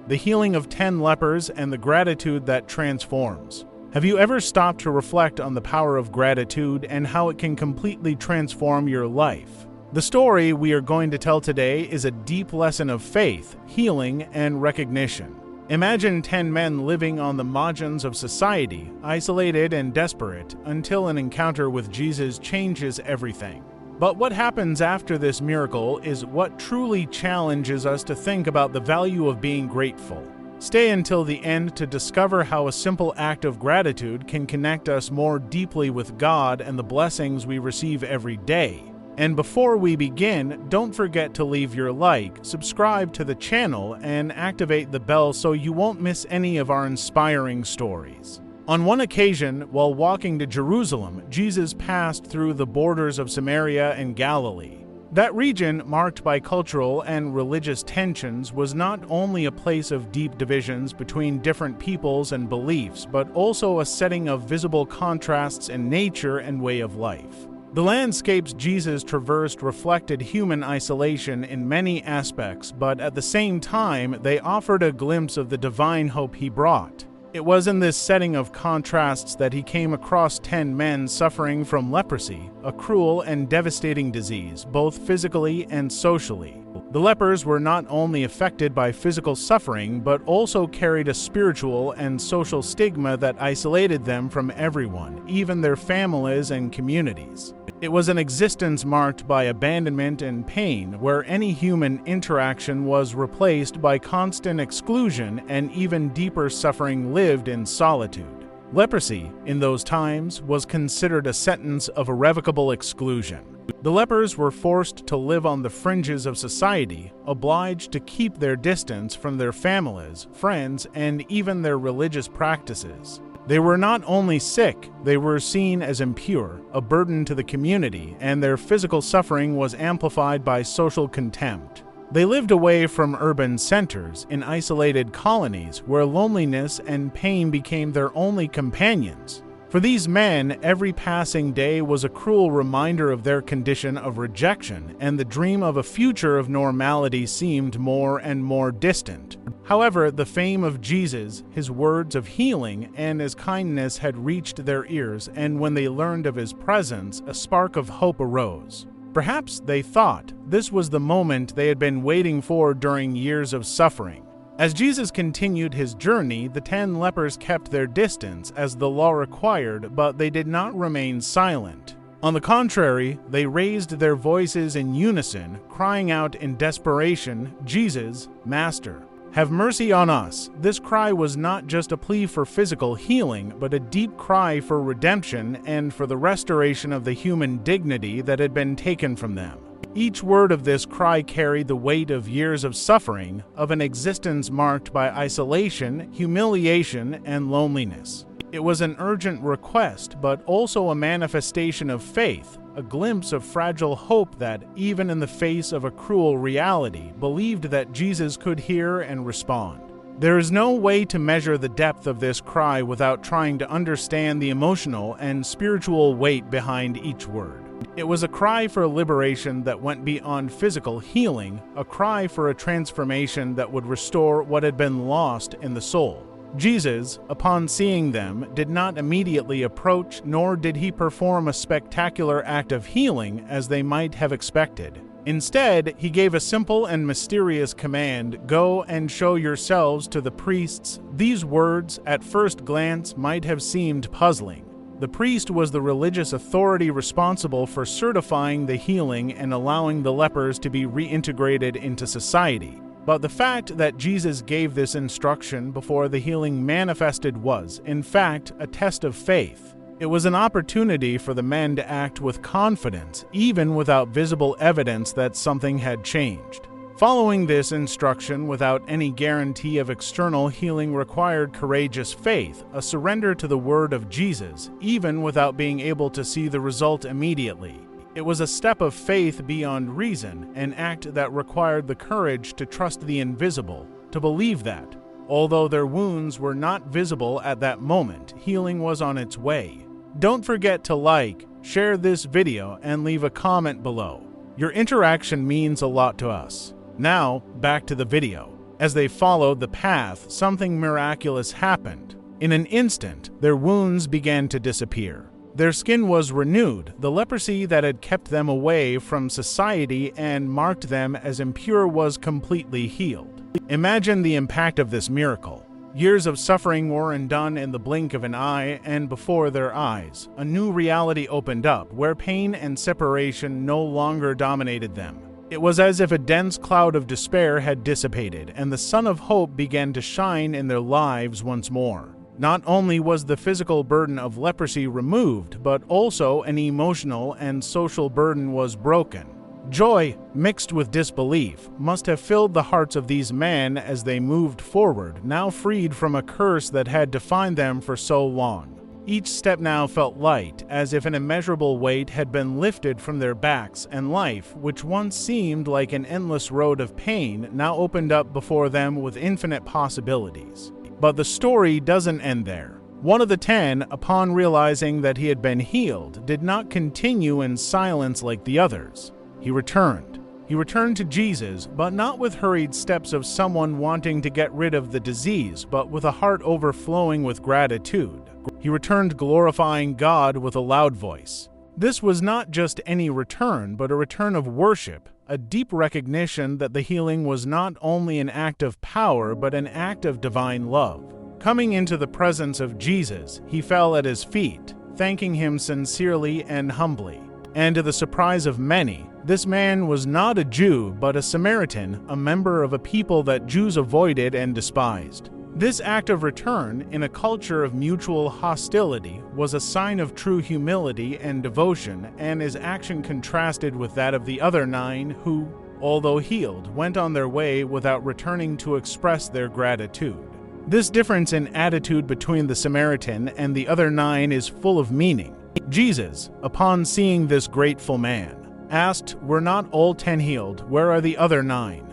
the healing of 10 lepers, and the gratitude that transforms. Have you ever stopped to reflect on the power of gratitude and how it can completely transform your life? The story we are going to tell today is a deep lesson of faith, healing, and recognition. Imagine 10 men living on the margins of society, isolated and desperate, until an encounter with Jesus changes everything. But what happens after this miracle is what truly challenges us to think about the value of being grateful. Stay until the end to discover how a simple act of gratitude can connect us more deeply with God and the blessings we receive every day. And before we begin, don't forget to leave your like, subscribe to the channel, and activate the bell so you won't miss any of our inspiring stories. On one occasion, while walking to Jerusalem, Jesus passed through the borders of Samaria and Galilee. That region, marked by cultural and religious tensions, was not only a place of deep divisions between different peoples and beliefs, but also a setting of visible contrasts in nature and way of life. The landscapes Jesus traversed reflected human isolation in many aspects, but at the same time, they offered a glimpse of the divine hope he brought. It was in this setting of contrasts that he came across 10 men suffering from leprosy, a cruel and devastating disease, both physically and socially. The lepers were not only affected by physical suffering, but also carried a spiritual and social stigma that isolated them from everyone, even their families and communities. It was an existence marked by abandonment and pain, where any human interaction was replaced by constant exclusion and even deeper suffering lived in solitude. Leprosy, in those times, was considered a sentence of irrevocable exclusion. The lepers were forced to live on the fringes of society, obliged to keep their distance from their families, friends, and even their religious practices. They were not only sick, they were seen as impure, a burden to the community, and their physical suffering was amplified by social contempt. They lived away from urban centers, in isolated colonies, where loneliness and pain became their only companions. For these men, every passing day was a cruel reminder of their condition of rejection, and the dream of a future of normality seemed more and more distant. However, the fame of Jesus, his words of healing, and his kindness had reached their ears, and when they learned of his presence, a spark of hope arose. Perhaps, they thought, this was the moment they had been waiting for during years of suffering. As Jesus continued his journey, the 10 lepers kept their distance as the law required, but they did not remain silent. On the contrary, they raised their voices in unison, crying out in desperation, "Jesus, Master, have mercy on us." This cry was not just a plea for physical healing, but a deep cry for redemption and for the restoration of the human dignity that had been taken from them. Each word of this cry carried the weight of years of suffering, of an existence marked by isolation, humiliation, and loneliness. It was an urgent request, but also a manifestation of faith, a glimpse of fragile hope that, even in the face of a cruel reality, believed that Jesus could hear and respond. There is no way to measure the depth of this cry without trying to understand the emotional and spiritual weight behind each word. It was a cry for liberation that went beyond physical healing, a cry for a transformation that would restore what had been lost in the soul. Jesus, upon seeing them, did not immediately approach, nor did he perform a spectacular act of healing as they might have expected. Instead, he gave a simple and mysterious command: "Go and show yourselves to the priests." These words, at first glance, might have seemed puzzling. The priest was the religious authority responsible for certifying the healing and allowing the lepers to be reintegrated into society. But the fact that Jesus gave this instruction before the healing manifested was, in fact, a test of faith. It was an opportunity for the men to act with confidence, even without visible evidence that something had changed. Following this instruction without any guarantee of external healing required courageous faith, a surrender to the word of Jesus, even without being able to see the result immediately. It was a step of faith beyond reason, an act that required the courage to trust the invisible, to believe that, although their wounds were not visible at that moment, healing was on its way. Don't forget to like, share this video, and leave a comment below. Your interaction means a lot to us. Now, back to the video. As they followed the path, something miraculous happened. In an instant, their wounds began to disappear. Their skin was renewed. The leprosy that had kept them away from society and marked them as impure was completely healed. Imagine the impact of this miracle. Years of suffering were undone in the blink of an eye, and before their eyes, a new reality opened up where pain and separation no longer dominated them. It was as if a dense cloud of despair had dissipated, and the sun of hope began to shine in their lives once more. Not only was the physical burden of leprosy removed, but also an emotional and social burden was broken. Joy, mixed with disbelief, must have filled the hearts of these men as they moved forward, now freed from a curse that had defined them for so long. Each step now felt light, as if an immeasurable weight had been lifted from their backs, and life, which once seemed like an endless road of pain, now opened up before them with infinite possibilities. But the story doesn't end there. One of the 10, upon realizing that he had been healed, did not continue in silence like the others. He returned. He returned to Jesus, but not with hurried steps of someone wanting to get rid of the disease, but with a heart overflowing with gratitude. He returned glorifying God with a loud voice. This was not just any return, but a return of worship, a deep recognition that the healing was not only an act of power, but an act of divine love. Coming into the presence of Jesus, he fell at his feet, thanking him sincerely and humbly. And to the surprise of many, this man was not a Jew, but a Samaritan, a member of a people that Jews avoided and despised. This act of return, in a culture of mutual hostility, was a sign of true humility and devotion, and his action contrasted with that of the other 9 who, although healed, went on their way without returning to express their gratitude. This difference in attitude between the Samaritan and the other 9 is full of meaning. Jesus, upon seeing this grateful man, asked, "Were not all 10 healed? Where are the other 9?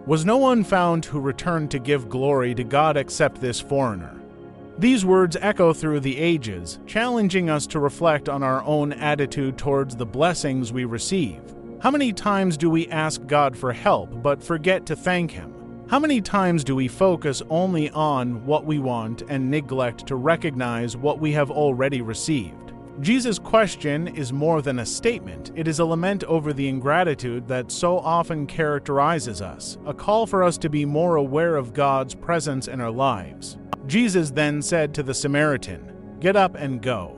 Was no one found who returned to give glory to God except this foreigner?" These words echo through the ages, challenging us to reflect on our own attitude towards the blessings we receive. How many times do we ask God for help but forget to thank Him? How many times do we focus only on what we want and neglect to recognize what we have already received? Jesus' question is more than a statement. It is a lament over the ingratitude that so often characterizes us, a call for us to be more aware of God's presence in our lives. Jesus then said to the Samaritan, "Get up and go.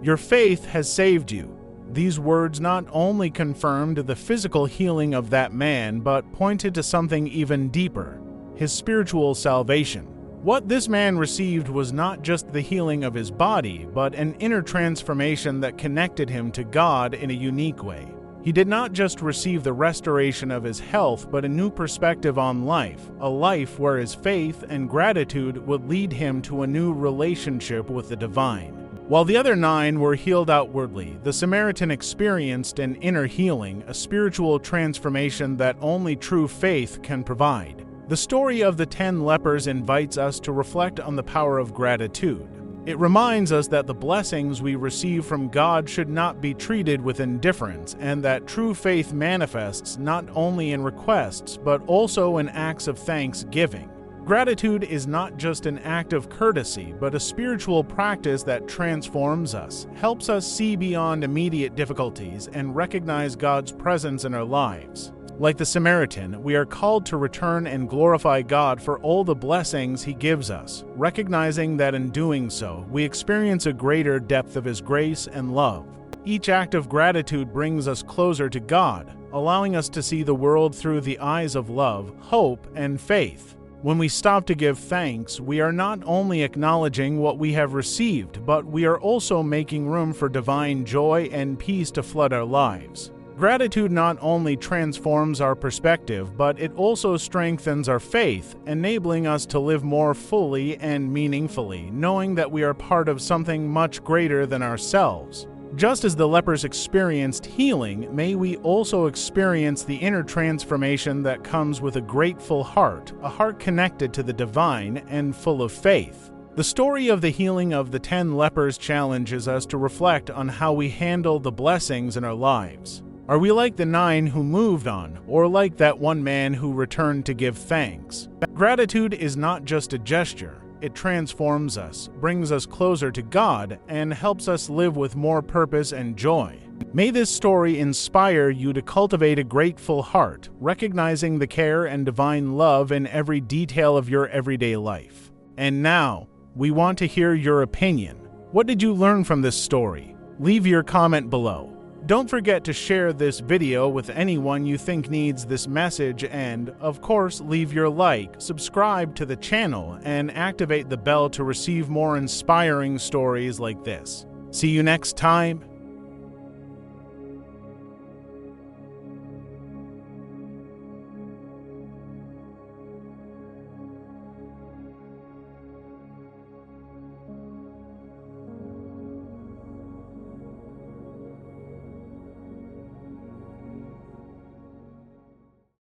Your faith has saved you." These words not only confirmed the physical healing of that man, but pointed to something even deeper, his spiritual salvation. What this man received was not just the healing of his body, but an inner transformation that connected him to God in a unique way. He did not just receive the restoration of his health, but a new perspective on life, a life where his faith and gratitude would lead him to a new relationship with the divine. While the other 9 were healed outwardly, the Samaritan experienced an inner healing, a spiritual transformation that only true faith can provide. The story of the 10 lepers invites us to reflect on the power of gratitude. It reminds us that the blessings we receive from God should not be treated with indifference, and that true faith manifests not only in requests, but also in acts of thanksgiving. Gratitude is not just an act of courtesy, but a spiritual practice that transforms us, helps us see beyond immediate difficulties, and recognize God's presence in our lives. Like the Samaritan, we are called to return and glorify God for all the blessings He gives us, recognizing that in doing so, we experience a greater depth of His grace and love. Each act of gratitude brings us closer to God, allowing us to see the world through the eyes of love, hope, and faith. When we stop to give thanks, we are not only acknowledging what we have received, but we are also making room for divine joy and peace to flood our lives. Gratitude not only transforms our perspective, but it also strengthens our faith, enabling us to live more fully and meaningfully, knowing that we are part of something much greater than ourselves. Just as the lepers experienced healing, may we also experience the inner transformation that comes with a grateful heart, a heart connected to the divine and full of faith. The story of the healing of the 10 lepers challenges us to reflect on how we handle the blessings in our lives. Are we like the 9 who moved on, or like that one man who returned to give thanks? Gratitude is not just a gesture. It transforms us, brings us closer to God, and helps us live with more purpose and joy. May this story inspire you to cultivate a grateful heart, recognizing the care and divine love in every detail of your everyday life. And now, we want to hear your opinion. What did you learn from this story? Leave your comment below. Don't forget to share this video with anyone you think needs this message and, of course, leave your like, subscribe to the channel, and activate the bell to receive more inspiring stories like this. See you next time.